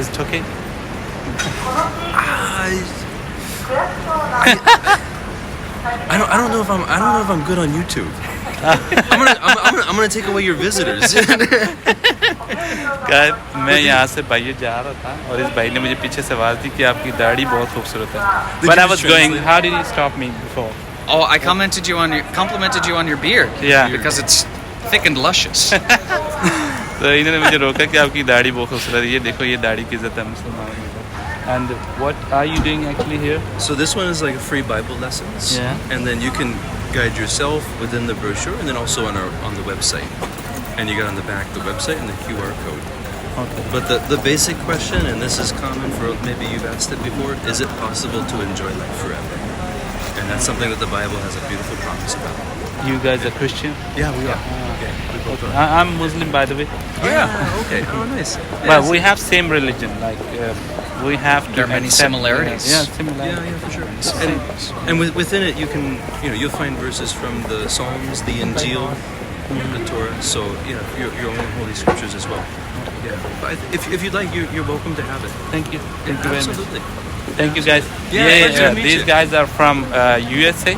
Is it okay? I don't know if I'm good on YouTube. I'm gonna take away your visitors. میں یہاں سے بھائی جا رہا تھا اور اس بھائی نے مجھے پیچھے سے آواز دی کہ آپ کی داڑھی بہت خوبصورت ہے. When I was going, how did he stop me before? Oh, I complimented you on your beard. Yeah. Because it's thick and luscious. تو انہوں نے مجھے روکا کہ آپ کی داڑھی بہت خوبصورت ہے. یہ دیکھو یہ داڑھی کی عزت ہے مسلمانوں میں. And what are you doing actually here? So this one is like a free Bible lessons. Yeah. And then you can guide yourself within the brochure, and then also on the website. And you got on the back the website and the QR code. Okay. But the basic question, and this is common for maybe you've asked it before, is it possible to enjoy life forever? And that's something that the Bible has a beautiful promise about. You guys are Christian? Yeah, we are. Okay. We both are. I'm Muslim, by the way. Yeah. Okay. Oh, nice. But we have same religion. Like we have to. There are many similarities. Yeah, similarities. Yeah, for sure. And within it, you can, you'll find verses from the Psalms, the Injil, the Torah. So, your own holy scriptures as well. Yeah. But if you'd like, you're welcome to have it. Thank you. Thank you very much. Absolutely. Thank you, guys. Yeah, These guys are from USA.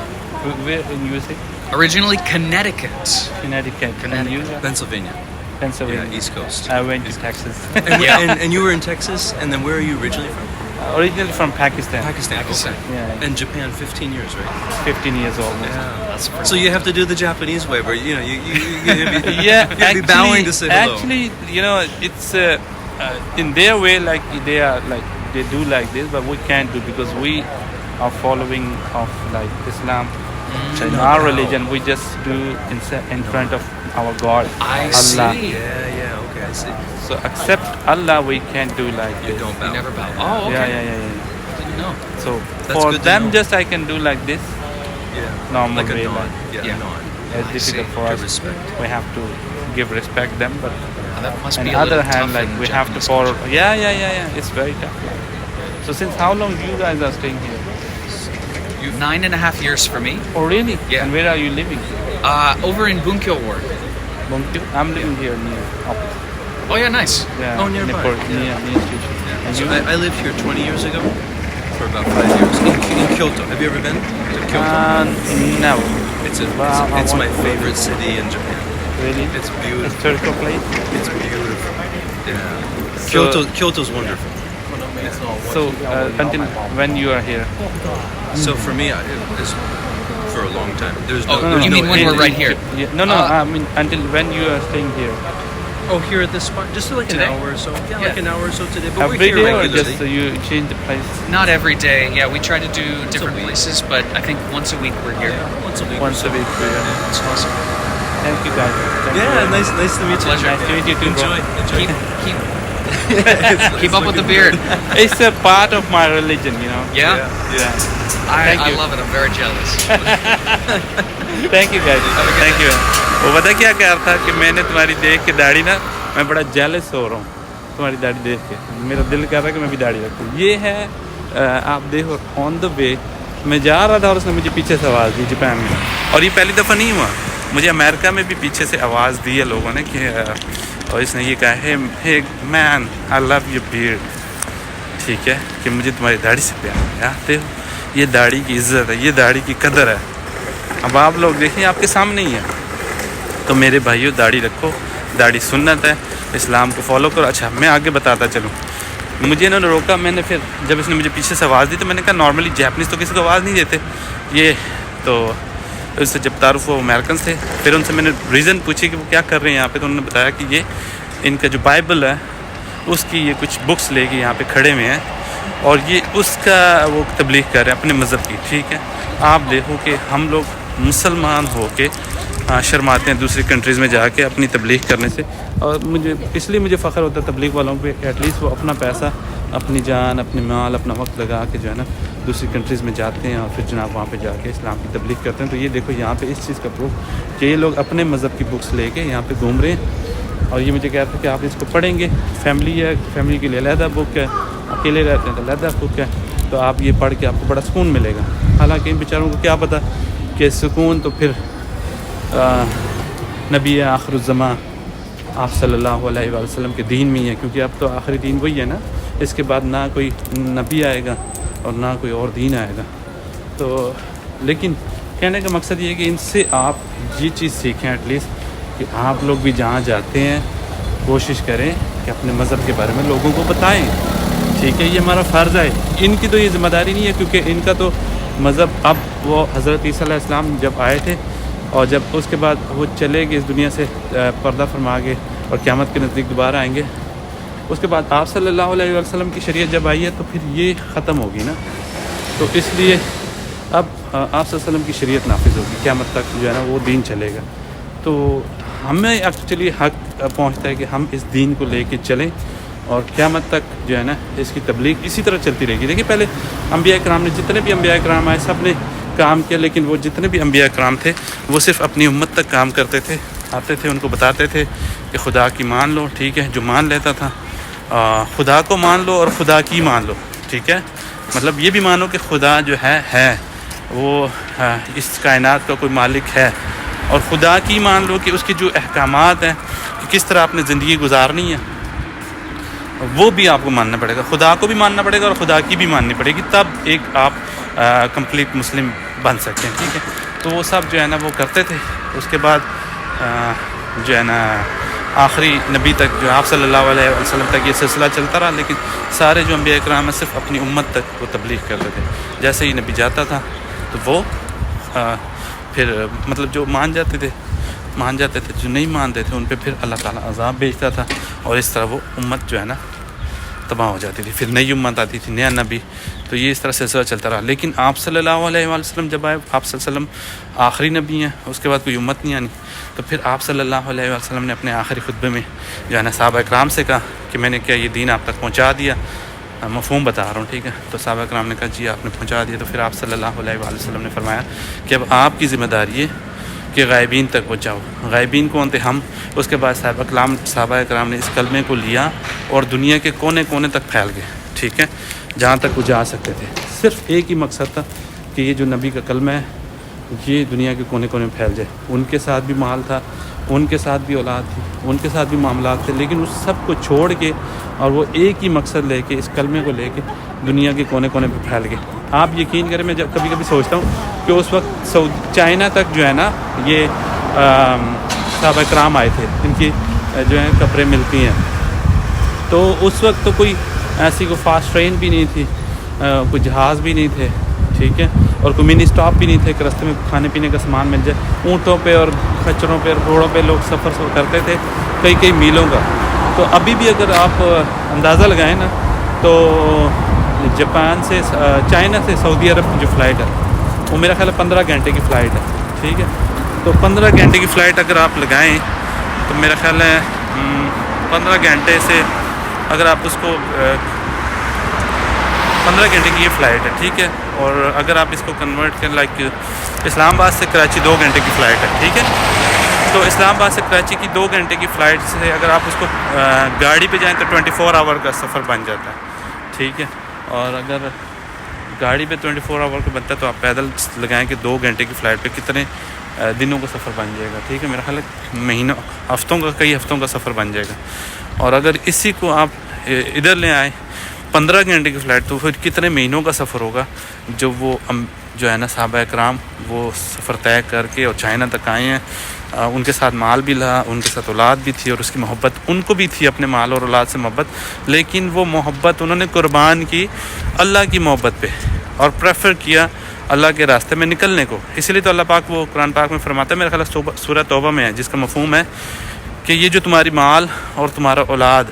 Where in USA? Originally Connecticut. Connecticut. And you? Pennsylvania. Pennsylvania. Yeah, East Coast. I went to Texas. And you were in Texas, and then where are you originally from? Originally from Pakistan. Pakistan. Okay. Yeah. And Japan, 15 years, right? 15 years old. Yeah. That's pretty So you have to do the Japanese way, where you be, Yeah, be bowing to say hello. Actually, it's in their way, like they do like this, but we can't do because we are following of like Islam. In our religion, we just do in front of our God, I Allah. see. Yeah, okay, I see. So except Allah, we can't do like You this. don't bow. You never bow. Oh, okay. Yeah. Didn't know. So That's for good to them, know. just I can do like this. Yeah. Normal Like a way, nod. Yeah. Nod. It's I difficult see. for To us. respect. We have to give respect them, but That must on be the a other little hand, tough like in we have to Japanese follow. culture. Yeah. It's very tough. So since how long you guys are staying here? 9.5 years for me. Oh really? Yeah. And where are you living? Over in Bunkyo Ward. Bunkyo? I'm living here near office. Oh yeah, nice. Yeah. Oh, nearby. Near station. And So you? I lived here 20 years ago for about 5 years in Kyoto. Have you ever been to Kyoto? No. It's my favorite city in Japan. Really? It's beautiful. Historical place? It's beautiful. Yeah. So- Kyoto's wonderful. So until when you are here? So for me, it was for a long time. There's Oh, there's you mean when we're right here? Yeah, no. I mean until when you are staying here? Oh, here at this spot, just like Today? an hour or so. Yeah, Yeah. like an hour or so today. But we're Every here day or regularly. just you change the place? Not every day. Yeah, we try to do different week. places, but I think once a week we're here. Yeah, once a week. Once a week. Yeah. It's awesome. Thank you guys. Thank you Yeah, very much. nice to meet you. Pleasure. Nice to meet you too, bro. Enjoy. Keep up with the beard. It's a part of my religion, you know. Yeah? Yeah. I you. love it. I'm very jealous. Thank you guys. Thank you. وہ پتا کیا کہہ رہا تھا کہ میں نے تمہاری دیکھ کے داڑھی نا میں بڑا جیلس ہو رہا ہوں تمہاری داڑھی دیکھ کے میرا دل کر رہا ہے کہ میں بھی داڑھی رکھوں. یہ ہے آپ دیکھو آن دا وے میں جا رہا تھا اور اس نے مجھے پیچھے سے آواز دی جاپان میں. اور یہ پہلی دفعہ نہیں ہوا, مجھے امریکہ میں بھی پیچھے سے آواز دی ہے لوگوں نے کہ اور اس نے یہ کہا ہے مین آئی لو یور بیئرڈ, ٹھیک ہے کہ مجھے تمہاری داڑھی سے پیار ہے. دیکھو یہ داڑھی کی عزت ہے, یہ داڑھی کی قدر ہے. اب آپ لوگ دیکھیں آپ کے سامنے ہی ہے. تو میرے بھائیو داڑھی رکھو, داڑھی سنت ہے, اسلام کو فالو کرو. اچھا میں آگے بتاتا چلوں. مجھے انہوں نے روکا, میں نے پھر جب اس نے مجھے پیچھے سے آواز دی تو میں نے کہا نارملی جیپنیز تو کسی کو آواز نہیں دیتے یہ. تو اس سے جب تعارف وہ امیرکنس تھے, پھر ان سے میں نے ریزن پوچھی کہ وہ کیا کر رہے ہیں یہاں پہ. تو انہوں نے بتایا کہ یہ ان کا جو بائبل ہے اس کی یہ کچھ بکس لے کے یہاں پہ کھڑے ہوئے ہیں اور یہ اس کا وہ تبلیغ کر رہے ہیں اپنے مذہب کی. ٹھیک ہے, آپ دیکھو کہ ہم لوگ مسلمان ہو کے شرماتے ہیں دوسری کنٹریز میں جا کے اپنی تبلیغ کرنے سے. اور مجھے اس لیے مجھے فخر ہوتا ہے تبلیغ والوں پہ ایٹ لیسٹ وہ اپنا پیسہ, اپنی جان, اپنے مال, اپنا وقت لگا کے جو ہے نا دوسری کنٹریز میں جاتے ہیں اور پھر جناب وہاں پہ جا کے اسلام کی تبلیغ کرتے ہیں. تو یہ دیکھو یہاں پہ اس چیز کا پروف کہ یہ لوگ اپنے مذہب کی بکس لے کے یہاں پہ گھوم رہے ہیں. اور یہ مجھے کہتا ہے کہ آپ اس کو پڑھیں گے, فیملی ہے, فیملی کے لیے علیحدہ بک ہے, اکیلے رہتے ہیں تو علیحدہ بک ہے, تو آپ یہ پڑھ کے آپ کو بڑا سکون ملے گا. حالانکہ ان بیچاروں کو کیا پتہ کہ سکون تو پھر نبی آخر الزمان آپ صلی اللہ علیہ وسلم کے دین میں ہی ہے, کیونکہ اب تو آخری دین وہی ہے نا اس کے بعد نہ کوئی نبی آئے گا اور نہ کوئی اور دین آئے گا. تو لیکن کہنے کا مقصد یہ ہے کہ ان سے آپ یہ چیز سیکھیں ایٹ لیسٹ کہ آپ لوگ بھی جہاں جاتے ہیں کوشش کریں کہ اپنے مذہب کے بارے میں لوگوں کو بتائیں. ٹھیک ہے, یہ ہمارا فرض ہے. ان کی تو یہ ذمہ داری نہیں ہے کیونکہ ان کا تو مذہب, اب وہ حضرت عیسیٰ علیہ السلام جب آئے تھے اور جب اس کے بعد وہ چلے گئے اس دنیا سے, پردہ فرما گئے اور قیامت کے نزدیک دوبارہ آئیں گے, اس کے بعد آپ صلی اللہ علیہ وسلم کی شریعت جب آئی ہے تو پھر یہ ختم ہوگی نا. تو اس لیے اب آپ صلی اللہ علیہ وسلم کی شریعت نافذ ہوگی, قیامت تک جو ہے نا وہ دین چلے گا. تو ہمیں ایکچولی حق پہنچتا ہے کہ ہم اس دین کو لے کے چلیں اور قیامت تک جو ہے نا اس کی تبلیغ اسی طرح چلتی رہے گی. دیکھیے پہلے انبیاء کرام نے, جتنے بھی انبیاء کرام آئے سب نے کام کیا, لیکن وہ جتنے بھی انبیاء کرام تھے وہ صرف اپنی امت تک کام کرتے تھے, آتے تھے ان کو بتاتے تھے کہ خدا کی مان لو. ٹھیک ہے, جو مان لیتا تھا خدا کو مان لو اور خدا کی مان لو. ٹھیک ہے, مطلب یہ بھی مانو کہ خدا جو ہے وہ اس کائنات کا کوئی مالک ہے, اور خدا کی مان لو کہ اس کی جو احکامات ہیں کہ کس طرح آپ نے زندگی گزارنی ہے وہ بھی آپ کو ماننا پڑے گا. خدا کو بھی ماننا پڑے گا اور خدا کی بھی ماننی پڑے گی, تب ایک آپ کمپلیٹ مسلم بن سکتے ہیں. ٹھیک ہے, تو وہ سب جو ہے نا وہ کرتے تھے. اس کے بعد جو ہے نا آخری نبی تک جو آپ صلی اللہ علیہ وسلم تک یہ سلسلہ چلتا رہا, لیکن سارے جو انبیاء کرام ہیں صرف اپنی امت تک وہ تبلیغ کرتے تھے. جیسے ہی نبی جاتا تھا تو وہ پھر مطلب جو مان جاتے تھے, جو نہیں مانتے تھے ان پہ پھر اللہ تعالیٰ عذاب بھیجتا تھا, اور اس طرح وہ امت جو ہے نا تباہ ہو جاتی تھی. پھر نئی امت آتی تھی, نیا نبی, تو یہ اس طرح سلسلہ چلتا رہا. لیکن آپ صلی اللہ علیہ وسلم جب آئے, آپ صلی اللہ علیہ وسلم آخری نبی ہیں, اس کے بعد کوئی امت نہیں آنی. تو پھر آپ صلی اللہ علیہ وسلم نے اپنے آخری خطبے میں جو ہے نا صحابہ اکرام سے کہا کہ میں نے کیا یہ دین آپ تک پہنچا دیا, مفہوم بتا رہا ہوں. ٹھیک ہے, تو صحابہ اکرام نے کہا جی آپ نے پہنچا دیا. تو پھر آپ صلی اللہ علیہ وسلم نے فرمایا کہ اب آپ کی ذمہ داری ہے کہ غائبین تک پہنچاؤ. غائبین کون تھے؟ ہم. اس کے بعد صحابہ اکرام نے اس کلمے کو لیا اور دنیا کے کونے کونے تک پھیل گئے. ٹھیک ہے, جہاں تک وہ جا سکتے تھے. صرف ایک ہی مقصد تھا کہ یہ جو نبی کا کلمہ ہے یہ دنیا کے کونے کونے میں پھیل جائے. ان کے ساتھ بھی مال تھا, ان کے ساتھ بھی اولاد تھی, ان کے ساتھ بھی معاملات تھے, لیکن اس سب کو چھوڑ کے اور وہ ایک ہی مقصد لے کے, اس کلمے کو لے کے دنیا کے کونے کونے پہ پھیل گئے. آپ یقین کریں, میں جب کبھی کبھی سوچتا ہوں کہ اس وقت چائنا تک جو ہے نا یہ صحابہ اکرام آئے تھے, ان کی جو ہیں قبریں ملتی ہیں. تو اس وقت تو کوئی ایسی کوئی فاسٹ ٹرین بھی نہیں تھی, کوئی جہاز بھی نہیں تھے. ٹھیک ہے, اور کوئی منی اسٹاپ بھی نہیں تھے کہ راستے میں کھانے پینے کا سامان مل جائے. اونٹوں پہ اور کھچروں پہ اور گھوڑوں پہ لوگ سفر کرتے تھے کئی میلوں کا. تو ابھی بھی اگر آپ اندازہ لگائیں نا تو جاپان سے چائنا سے سعودی عرب کی جو فلائٹ ہے وہ میرا خیال ہے 15 گھنٹے کی فلائٹ ہے. ٹھیک ہے, تو 15 گھنٹے کی فلائٹ اگر آپ لگائیں تو میرا خیال ہے 15 گھنٹے سے اگر آپ اس کو 15 گھنٹے کی یہ فلائٹ ہے. ٹھیک ہے, اور اگر آپ اس کو کنورٹ کریں لائک اسلام آباد سے کراچی 2 گھنٹے کی فلائٹ ہے. ٹھیک ہے, تو اسلام آباد سے کراچی کی 2 گھنٹے کی فلائٹ سے اگر آپ اس کو گاڑی پہ جائیں تو 24 آور کا سفر بن جاتا ہے. ٹھیک ہے, اور اگر گاڑی پہ 24 آور کا بنتا ہے تو آپ پیدل لگائیں کہ 2 گھنٹے کی فلائٹ پہ کتنے دنوں کا سفر بن جائے گا. ٹھیک ہے, میرا خیال ہے مہینوں کئی ہفتوں کا سفر بن جائے گا. اور اگر اسی کو آپ ادھر لے آئیں 15 گھنٹے کی فلائٹ, تو پھر کتنے مہینوں کا سفر ہوگا جو وہ جو ہے نا صحابہ اکرام وہ سفر طے کر کے اور چائنا تک آئے ہیں. ان کے ساتھ مال بھی رہا, ان کے ساتھ اولاد بھی تھی, اور اس کی محبت ان کو بھی تھی اپنے مال اور اولاد سے محبت, لیکن وہ محبت انہوں نے قربان کی اللہ کی محبت پہ اور پریفر کیا اللہ کے راستے میں نکلنے کو. اسی لیے تو اللہ پاک وہ قرآن پاک میں فرماتا ہے, میرا خیال ہے سورہ توبہ میں ہے, جس کا مفہوم ہے کہ یہ جو تمہاری مال اور تمہارا اولاد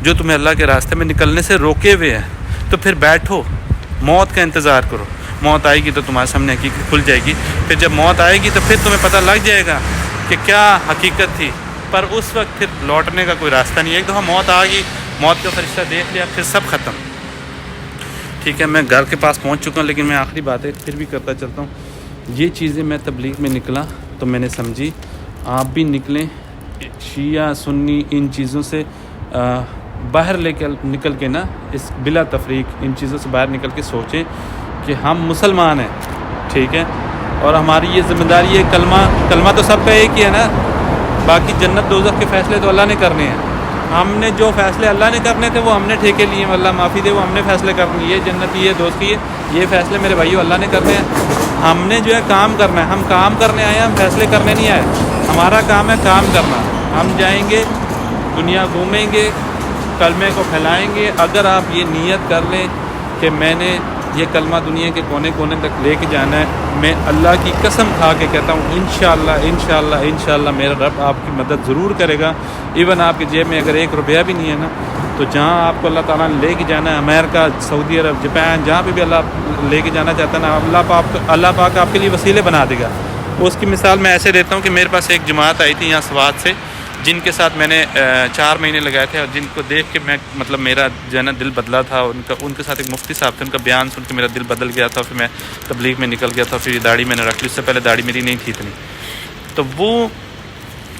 جو تمہیں اللہ کے راستے میں نکلنے سے روکے ہوئے ہیں, تو پھر بیٹھو, موت کا انتظار کرو. موت آئے گی تو تمہارے سامنے حقیقت کھل جائے گی. پھر جب موت آئے گی تو پھر تمہیں پتہ لگ جائے گا کہ کیا حقیقت تھی, پر اس وقت پھر لوٹنے کا کوئی راستہ نہیں ہے. ایک دفعہ موت آ گئی, موت کا فرشتہ دیکھ لیا, پھر سب ختم. ٹھیک ہے, میں گھر کے پاس پہنچ چکا ہوں, لیکن میں آخری باتیں پھر بھی کرتا چلتا ہوں. یہ چیزیں میں تبلیغ میں نکلا تو میں نے سمجھی, آپ بھی نکلیں شیعہ سنی ان چیزوں سے باہر نکل کے نا, اس بلا تفریق ان چیزوں سے باہر نکل کے سوچیں کہ ہم مسلمان ہیں. ٹھیک ہے, اور ہماری یہ ذمہ داری ہے, کلمہ تو سب کا ایک ہی ہے نا, باقی جنت دوزخ کے فیصلے تو اللہ نے کرنے ہیں. ہم نے جو فیصلے اللہ نے کرنے تھے وہ ہم نے ٹھیکے لیے ہیں، اللہ معافی دے، وہ ہم نے فیصلے کرنے، یہ جنتی ہے دوستی ہے، یہ فیصلے میرے بھائیو اللہ نے کرنے ہیں۔ ہم نے جو ہے کام کرنا ہے، ہم کام کرنے آئے ہیں، ہم فیصلے کرنے نہیں آئے۔ ہمارا کام ہے کام کرنا۔ ہم جائیں گے، دنیا گھومیں گے، کلمے کو پھیلائیں گے۔ اگر آپ یہ نیت کر لیں کہ میں نے یہ کلمہ دنیا کے کونے کونے تک لے کے جانا ہے، میں اللہ کی قسم کھا کے کہتا ہوں انشاءاللہ میرا رب آپ کی مدد ضرور کرے گا۔ ایون آپ کی جیب میں اگر 1 روپیہ بھی نہیں ہے نا، تو جہاں آپ کو اللہ تعالیٰ نے لے کے جانا ہے، امریکہ، سعودی عرب، جاپان، جہاں پہ بھی اللہ لے کے جانا چاہتا ہے نا، اللہ پاک آپ کے لیے وسیلے بنا دے گا۔ اس کی مثال میں ایسے دیتا ہوں کہ میرے پاس ایک جماعت آئی تھی یہاں سوات سے، جن کے ساتھ میں نے 4 مہینے لگائے تھے، اور جن کو دیکھ کے میں مطلب میرا جو ہے نا دل بدلا تھا۔ ان کے ساتھ ایک مفتی صاحب تھے، ان کا بیان سن کے میرا دل بدل گیا تھا، پھر میں تبلیغ میں نکل گیا تھا، پھر یہ داڑھی میں نے رکھ لی، اس سے پہلے داڑھی میری نہیں تھی اتنی۔ تو وہ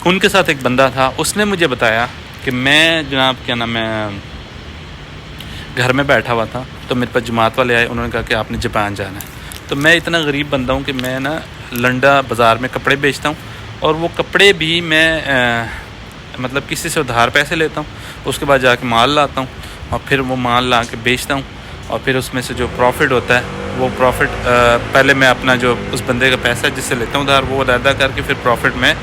ان کے ساتھ ایک بندہ تھا، اس نے مجھے بتایا کہ میں جناب کیا نام ہے گھر میں بیٹھا ہوا تھا، تو میرے پاس جماعت والے آئے، انہوں نے کہا کہ آپ نے جاپان جانا ہے۔ تو میں اتنا غریب بندہ ہوں کہ میں نا لنڈا بازار میں کپڑے بیچتا ہوں، اور وہ کپڑے بھی میں مطلب کسی سے ادھار پیسے لیتا ہوں، اس کے بعد جا کے مال لاتا ہوں، اور پھر وہ مال لا کے بیچتا ہوں، اور پھر اس میں سے جو پروفٹ ہوتا ہے وہ پروفٹ پہلے میں اپنا جو اس بندے کا پیسہ جس سے لیتا ہوں ادھار وہ ادا کر کے پھر پروفٹ میں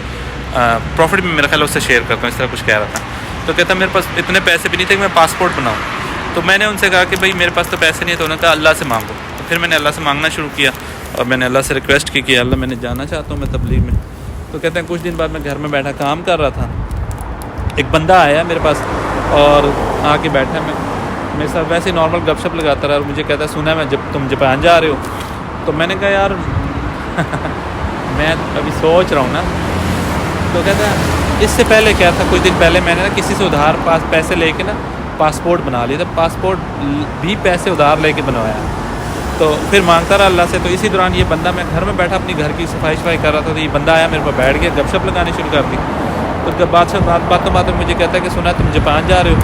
میرا خیال اس سے شیئر کرتا ہوں، اس طرح کچھ کہہ رہا تھا۔ تو کہتا میرے پاس اتنے پیسے بھی نہیں تھے کہ میں پاسپورٹ بناؤں۔ تو میں نے ان سے کہا کہ بھائی میرے پاس تو پیسے نہیں ہے، تو انہوں نے کہا اللہ سے مانگو۔ تو پھر میں نے اللہ سے مانگنا شروع کیا، اور میں نے اللہ سے ریکویسٹ کی کہ اللہ میں نے جانا چاہتا ہوں میں تبلیغ میں۔ تو کہتے ہیں کچھ دن بعد میں گھر میں بیٹھا کام کر رہا تھا، ایک بندہ آیا میرے پاس اور آ کے بیٹھا، میں میرے ساتھ ویسے ہی نارمل گپ شپ لگاتا رہا، اور مجھے کہتا ہے سنا ہے جب تم جاپان جا رہے ہو۔ تو میں نے کہا یار میں ابھی سوچ رہا ہوں نا۔ تو کہتا ہے اس سے پہلے کیا تھا، کچھ دن پہلے میں نے نا کسی سے ادھار پیسے لے کے نا پاسپورٹ بنا لیا تھا، پاسپورٹ بھی پیسے ادھار لے کے بنوایا، تو پھر مانگتا رہا اللہ سے۔ تو اسی دوران یہ بندہ، میں گھر میں بیٹھا اپنی گھر کی صفائی کر رہا تھا، تو یہ بندہ آیا میرے پاس بیٹھ گیا، گپ شپ لگانی شروع کر دی۔ تو جب باتوں میں مجھے کہتا ہے کہ سنا تم جاپان جا رہے ہو؟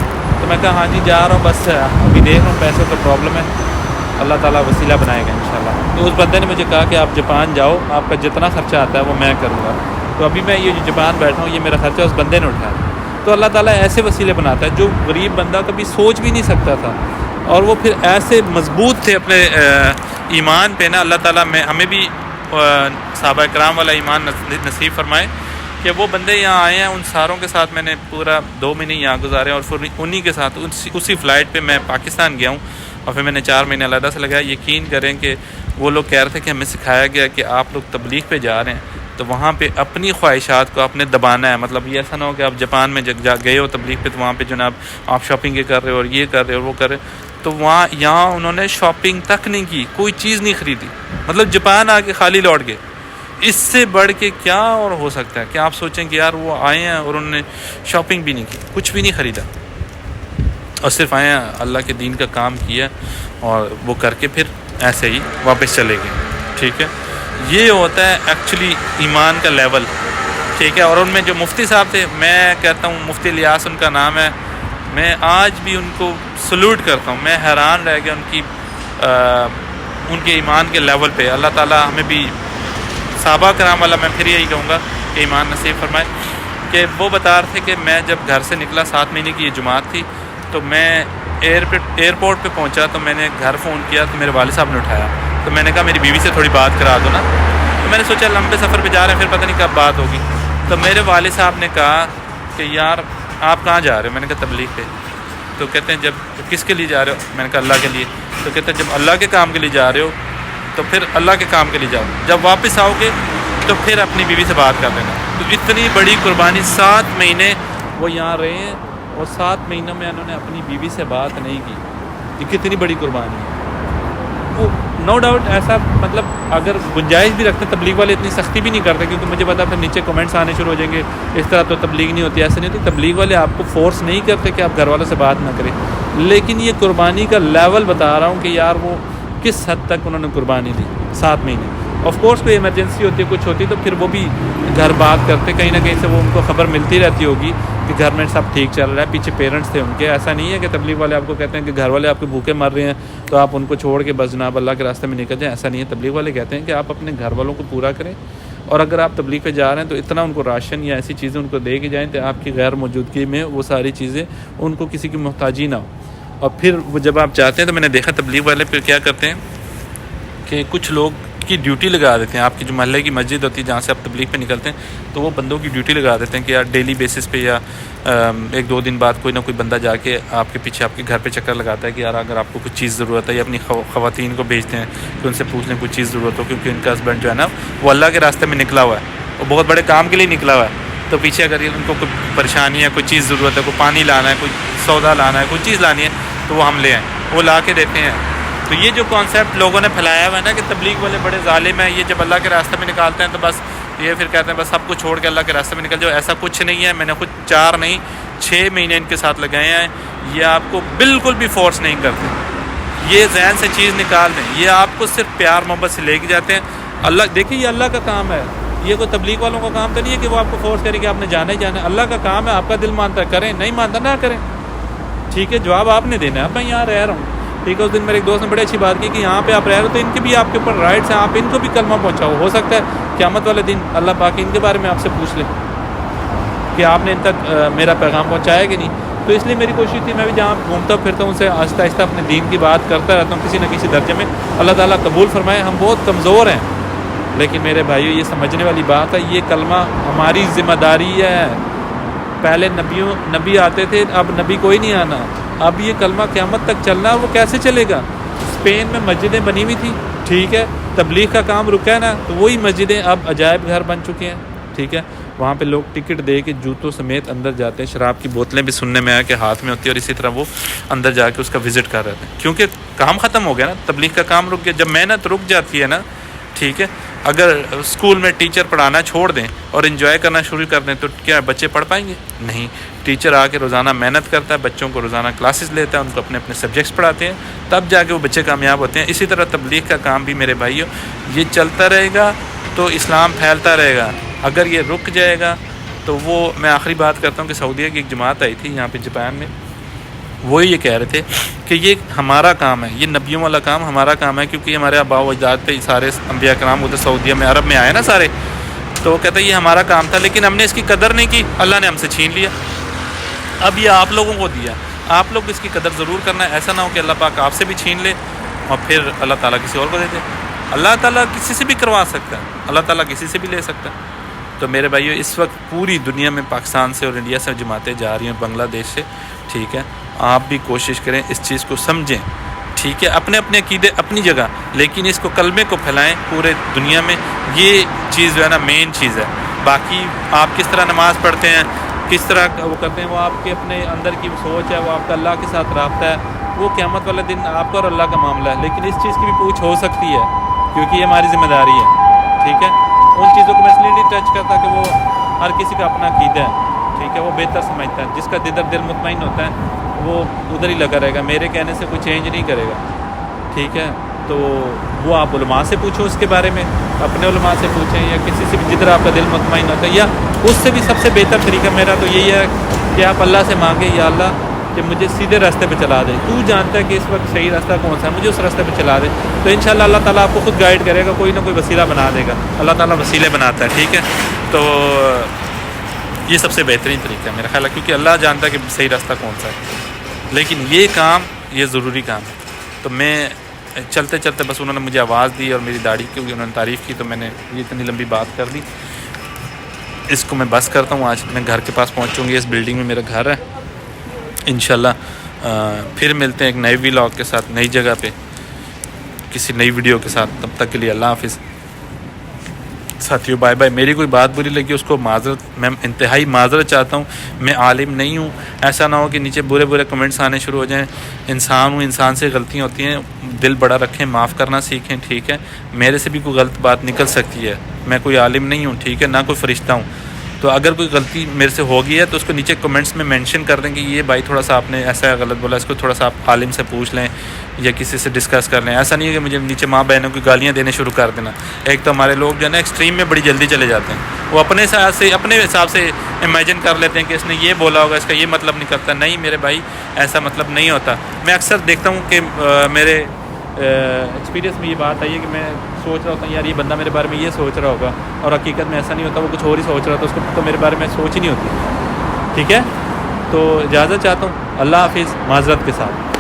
تو میں کہا ہاں جی جا رہا ہوں، بس ابھی دیکھ رہا ہوں پیسوں کا پرابلم ہے، اللہ تعالیٰ وسیلہ بنائے گا انشاءاللہ۔ تو اس بندے نے مجھے کہا کہ آپ جاپان جاؤ، آپ کا جتنا خرچہ آتا ہے وہ میں کروں گا۔ تو ابھی میں یہ جو جاپان بیٹھا ہوں یہ میرا خرچہ اس بندے نے اٹھایا۔ تو اللہ تعالیٰ ایسے وسیلے بناتا ہے جو غریب بندہ کبھی سوچ بھی نہیں سکتا تھا، اور وہ پھر ایسے مضبوط تھے اپنے ایمان پہ نا۔ اللہ تعالیٰ ہمیں بھی صحابہ کرام والا ایمان نصیب فرمائے کہ وہ بندے یہاں آئے ہیں، ان ساروں کے ساتھ میں نے پورا 2 مہینے یہاں گزارے، اور پھر انہی کے ساتھ اسی فلائٹ پہ میں پاکستان گیا ہوں، اور پھر میں نے 4 مہینے علیحدہ سے لگایا۔ یقین کریں کہ وہ لوگ کہہ رہے تھے کہ ہمیں سکھایا گیا کہ آپ لوگ تبلیغ پہ جا رہے ہیں تو وہاں پہ اپنی خواہشات کو آپ نے دبانا ہے۔ مطلب یہ ایسا نہ ہو کہ آپ جاپان میں گئے ہو تبلیغ پہ، تو وہاں پہ جناب آپ شاپنگ کر رہے ہو اور یہ کر رہے ہو اور وہ کر رہے ہو، تو یہاں انہوں نے شاپنگ تک نہیں کی، کوئی چیز نہیں خریدی، مطلب جاپان آ کے خالی لوٹ گئے۔ اس سے بڑھ کے کیا اور ہو سکتا ہے کہ آپ سوچیں کہ یار وہ آئے ہیں اور انہوں نے شاپنگ بھی نہیں کی، کچھ بھی نہیں خریدا، اور صرف آئے ہیں اللہ کے دین کا کام کیا اور وہ کر کے پھر ایسے ہی واپس چلے گئے۔ ٹھیک ہے، یہ ہوتا ہے ایکچولی ایمان کا لیول۔ ٹھیک ہے، اور ان میں جو مفتی صاحب تھے، میں کہتا ہوں مفتی الیاس ان کا نام ہے، میں آج بھی ان کو سلوٹ کرتا ہوں، میں حیران رہ گیا ان کے ایمان کے لیول پہ۔ اللہ تعالیٰ ہمیں بھی صحابہ کرام والا میں پھر یہی کہوں گا کہ ایمان نصیب فرمائے۔ کہ وہ بتا رہے تھے کہ میں جب گھر سے نکلا، 7 مہینے کی یہ جماعت تھی، تو میں ایئرپورٹ پہ پہنچا، تو میں نے گھر فون کیا تو میرے والد صاحب نے اٹھایا، تو میں نے کہا میری بیوی سے تھوڑی بات کرا دو نا۔ تو میں نے سوچا لمبے سفر پہ جا رہے ہیں، پھر پتہ نہیں کب بات ہوگی۔ تو میرے والد صاحب نے کہا کہ یار آپ کہاں جا رہے ہو؟ میں نے کہا تبلیغ پہ۔ تو کہتے ہیں جب کس کے لیے جا رہے ہو؟ میں نے کہا اللہ کے لیے۔ تو کہتے ہیں جب اللہ کے کام کے لیے جا رہے ہو تو پھر اللہ کے کام کے لیے جاؤ، جب واپس آؤ گے تو پھر اپنی بیوی سے بات کر لینا۔ تو اتنی بڑی قربانی، 7 مہینے وہ یہاں رہے ہیں اور 7 مہینوں میں انہوں نے اپنی بیوی سے بات نہیں کی۔ یہ کتنی بڑی قربانی ہے۔ وہ نو ڈاؤٹ ایسا، مطلب اگر گنجائش بھی رکھتے تبلیغ والے اتنی سختی بھی نہیں کرتے، کیونکہ مجھے پتا پھر نیچے کمنٹس آنے شروع ہو جائیں گے اس طرح تو تبلیغ نہیں ہوتی، ایسے نہیں ہوتی۔ تبلیغ والے آپ کو فورس نہیں کرتے کہ آپ گھر والوں سے بات نہ کریں، لیکن یہ قربانی کا لیول بتا رہا ہوں کہ یار وہ کس حد تک انہوں نے قربانی دی 7 مہینے۔ آف کورس کوئی ایمرجنسی ہوتی ہے، کچھ ہوتی ہے تو پھر وہ بھی گھر بات کرتے، کہیں نہ کہیں سے وہ ان کو خبر ملتی رہتی ہوگی کہ گھر میں سب ٹھیک چل رہا ہے، پیچھے پیرنٹس تھے ان کے۔ ایسا نہیں ہے کہ تبلیغ والے آپ کو کہتے ہیں کہ گھر والے آپ کے بھوکے مر رہے ہیں تو آپ ان کو چھوڑ کے بس جناب اللہ کے راستے میں نکل جائیں، ایسا نہیں ہے۔ تبلیغ والے کہتے ہیں کہ آپ اپنے گھر والوں کو پورا کریں اور اگر آپ تبلیغ پہ جا رہے ہیں تو اتنا ان کو راشن یا ایسی چیزیں ان کو دے کے جائیں کہ آپ کی غیر موجودگی میں وہ ساری چیزیں ان کو کسی کی محتاجی نہ ہو. اور پھر وہ جب آپ جاتے ہیں تو میں نے دیکھا تبلیغ والے پھر کیا کرتے ہیں کہ کچھ لوگ کی ڈیوٹی لگا دیتے ہیں. آپ کی جو محلے کی مسجد ہوتی ہے جہاں سے آپ تبلیغ پہ نکلتے ہیں تو وہ بندوں کی ڈیوٹی لگا دیتے ہیں کہ یار ڈیلی بیسس پہ یا 1-2 دن بعد کوئی نہ کوئی بندہ جا کے آپ کے پیچھے آپ کے گھر پہ چکر لگاتا ہے کہ یار اگر آپ کو کچھ چیز ضرورت ہے, یا اپنی خواتین کو بھیجتے ہیں کہ ان سے پوچھ لیں کوئی چیز ضرورت ہو, کیونکہ ان کا ہسبینڈ جو ہے نا وہ اللہ کے راستے میں نکلا ہوا ہے, وہ بہت بڑے کام کے لیے نکلا ہوا ہے. تو پیچھے اگر ان کو کوئی پریشانی ہے, کوئی چیز ضرورت ہے, کوئی پانی لانا ہے, کوئی سودا لانا ہے, کوئی چیز لانی ہے, تو وہ ہم لے آئیں, وہ لا کے دیتے ہیں. تو یہ جو کانسیپٹ لوگوں نے پھیلایا ہوا ہے نا کہ تبلیغ والے بڑے ظالم ہیں, یہ جب اللہ کے راستے میں نکالتے ہیں تو بس یہ پھر کہتے ہیں بس سب کچھ چھوڑ کے اللہ کے راستے میں نکل جاؤ. ایسا کچھ نہیں ہے. میں نے خود 4 نہیں 6 مہینے ان کے ساتھ لگائے ہیں. یہ آپ کو بالکل بھی فورس نہیں کرتے, یہ ذہن سے چیز نکال دیں. یہ آپ کو صرف پیار محبت سے لے کے جاتے ہیں. اللہ دیکھیں یہ اللہ کا کام ہے, یہ کوئی تبلیغ والوں کا کام تو نہیں ہے کہ وہ آپ کو فورس کرے کہ آپ نے جانا ہی جانا ہے. اللہ کا کام ہے, آپ کا دل مانتا ہے کریں, نہیں مانتا نہ کریں. ٹھیک ہے, جواب آپ نے دینا ہے. اب میں یہاں رہ رہا ہوں, ٹھیک ہے. اس دن میرے ایک دوست نے بڑی اچھی بات کی کہ یہاں پہ آپ رہ رہے ہو تو ان کے بھی آپ کے اوپر رائٹس ہیں, آپ ان کو بھی کلمہ پہنچاؤ. ہو سکتا ہے قیامت والے دن اللہ پاک ان کے بارے میں آپ سے پوچھ لیں کہ آپ نے ان تک میرا پیغام پہنچایا کہ نہیں. تو اس لیے میری کوشش تھی میں بھی جہاں گھومتا پھرتا ہوں ان سے آہستہ آہستہ اپنے دین کی بات کرتا رہتا ہوں کسی نہ کسی درجے میں. اللہ تعالیٰ قبول فرمائے. ہم بہت کمزور ہیں, لیکن میرے بھائیو یہ سمجھنے والی بات ہے, یہ کلمہ ہماری ذمہ داری ہے. پہلے نبی آتے تھے, اب نبی کوئی نہیں آنا. اب یہ کلمہ قیامت تک چلنا, وہ کیسے چلے گا؟ اسپین میں مسجدیں بنی ہوئی تھیں, ٹھیک ہے, تبلیغ کا کام رکا ہے نا, تو وہی مسجدیں اب عجائب گھر بن چکے ہیں. ٹھیک ہے, وہاں پہ لوگ ٹکٹ دے کے جوتوں سمیت اندر جاتے ہیں. شراب کی بوتلیں بھی سننے میں آیا کہ ہاتھ میں ہوتی ہے, اور اسی طرح وہ اندر جا کے اس کا وزٹ کر رہے ہیں, کیونکہ کام ختم ہو گیا نا, تبلیغ کا کام رک گیا. جب محنت رک جاتی ہے نا, ٹھیک ہے, اگر اسکول میں ٹیچر پڑھانا چھوڑ دیں اور انجوائے کرنا شروع کر دیں تو کیا بچے پڑھ پائیں گے؟ نہیں. ٹیچر آ کے روزانہ محنت کرتا ہے, بچوں کو روزانہ کلاسز لیتا ہے, ان کو اپنے اپنے سبجیکٹس پڑھاتے ہیں, تب جا کے وہ بچے کامیاب ہوتے ہیں. اسی طرح تبلیغ کا کام بھی میرے بھائیوں یہ چلتا رہے گا تو اسلام پھیلتا رہے گا. اگر یہ رک جائے گا تو وہ, میں آخری بات کرتا ہوں کہ سعودیہ کی ایک جماعت آئی تھی یہاں پہ جاپان میں, وہ یہ کہہ رہے تھے کہ یہ ہمارا کام ہے, یہ نبیوں والا کام ہمارا کام ہے, کیونکہ ہمارے آباء و اجداد پہ سارے انبیاء کرام ادھر سعودیہ میں عرب میں آئے نا سارے, تو وہ کہتے ہیں یہ ہمارا کام تھا لیکن ہم نے اس کی قدر نہیں کی, اللہ نے ہم سے چھین لیا, اب یہ آپ لوگوں کو دیا, آپ لوگ اس کی قدر ضرور کرنا ہے. ایسا نہ ہو کہ اللہ پاک آپ سے بھی چھین لے اور پھر اللہ تعالیٰ کسی اور کو دے دے. اللہ تعالیٰ کسی سے بھی کروا سکتا ہے, اللہ تعالیٰ کسی سے بھی لے سکتا ہے. تو میرے بھائیو اس وقت پوری دنیا میں پاکستان سے اور انڈیا سے جماعتیں جا رہی ہیں, بنگلہ دیش سے, ٹھیک ہے. آپ بھی کوشش کریں اس چیز کو سمجھیں, ٹھیک ہے, اپنے اپنے عقیدے اپنی جگہ, لیکن اس کو کلمے کو پھیلائیں پورے دنیا میں. یہ چیز جو ہے نا مین چیز ہے. باقی آپ کس طرح نماز پڑھتے ہیں, کس طرح وہ کرتے ہیں, وہ آپ کے اپنے اندر کی سوچ ہے, وہ آپ کا اللہ کے ساتھ رابطہ ہے, وہ قیامت والے دن آپ کا اور اللہ کا معاملہ ہے. لیکن اس چیز کی بھی پوچھ ہو سکتی ہے کیونکہ یہ ہماری ذمہ داری ہے, ٹھیک ہے. ان چیزوں کو میں اس لیے نہیں ٹچ کرتا کہ وہ ہر کسی کا اپنا عقیدہ ہے, ٹھیک ہے, وہ بہتر سمجھتا ہے. جس کا دل مطمئن ہوتا ہے وہ ادھر ہی لگا رہے گا, میرے کہنے سے کوئی چینج نہیں کرے گا, ٹھیک ہے. تو وہ آپ علماء سے پوچھو اس کے بارے میں, اپنے علماء سے پوچھیں یا کسی سے بھی جدھر آپ کا دل مطمئن ہوتا ہے, یا اس سے بھی سب سے بہتر طریقہ میرا تو یہی ہے کہ آپ اللہ سے مانگیں, یا اللہ کہ مجھے سیدھے راستے پہ چلا دے, تو جانتا ہے کہ اس وقت صحیح راستہ کون سا ہے, مجھے اس راستے پہ چلا دے. تو انشاءاللہ اللہ تعالیٰ آپ کو خود گائیڈ کرے گا, کوئی نہ کوئی وسیلہ بنا دے گا. اللہ تعالیٰ وسیلے بناتا ہے, ٹھیک ہے. تو یہ سب سے بہترین طریقہ ہے میرا خیال ہے, کیونکہ اللہ جانتا ہے کہ صحیح راستہ کون سا ہے. لیکن یہ کام یہ ضروری کام ہے. تو میں چلتے چلتے بس انہوں نے مجھے آواز دی اور میری داڑھی کی انہوں نے تعریف کی, تو میں نے یہ اتنی لمبی بات کر دی. اس کو میں بس کرتا ہوں. آج میں گھر کے پاس پہنچوں گی, اس بلڈنگ میں میرا گھر ہے. انشاءاللہ پھر ملتے ہیں ایک نئے ولاگ کے ساتھ, نئی جگہ پہ, کسی نئی ویڈیو کے ساتھ. تب تک کے لیے اللہ حافظ ساتھیو, بائے بائے. میری کوئی بات بری لگی اس کو معذرت, میں انتہائی معذرت چاہتا ہوں. میں عالم نہیں ہوں, ایسا نہ ہو کہ نیچے برے کمنٹس آنے شروع ہو جائیں. انسان ہوں, انسان سے غلطیاں ہوتی ہیں, دل بڑا رکھیں, معاف کرنا سیکھیں, ٹھیک ہے. میرے سے بھی کوئی غلط بات نکل سکتی ہے, میں کوئی عالم نہیں ہوں, ٹھیک ہے, نہ کوئی فرشتہ ہوں. تو اگر کوئی غلطی میرے سے ہو گئی ہے تو اس کو نیچے کمنٹس میں مینشن کر دیں کہ یہ بھائی تھوڑا سا آپ نے ایسا غلط بولا, اس کو تھوڑا سا آپ عالم سے پوچھ لیں یا کسی سے ڈسکس کر لیں. ایسا نہیں ہے کہ مجھے نیچے ماں بہنوں کی گالیاں دینے شروع کر دینا. ایک تو ہمارے لوگ جو ہے نا ایکسٹریم میں بڑی جلدی چلے جاتے ہیں, وہ اپنے حساب سے امیجن کر لیتے ہیں کہ اس نے یہ بولا ہوگا, اس کا یہ مطلب نہیں کرتا. نہیں میرے بھائی, ایسا مطلب نہیں ہوتا. میں اکثر دیکھتا ہوں کہ میرے ایکسپیرینس میں یہ بات آئی ہے کہ میں سوچ رہا ہوتا ہوں یار یہ بندہ میرے بارے میں یہ سوچ رہا ہوگا، اور حقیقت میں ایسا نہیں ہوتا، وہ کچھ اور ہی سوچ رہا ہوتا، اس کو تو میرے بارے میں سوچ ہی نہیں ہوتی. ٹھیک ہے، تو اجازت چاہتا ہوں. اللہ حافظ، معذرت کے ساتھ.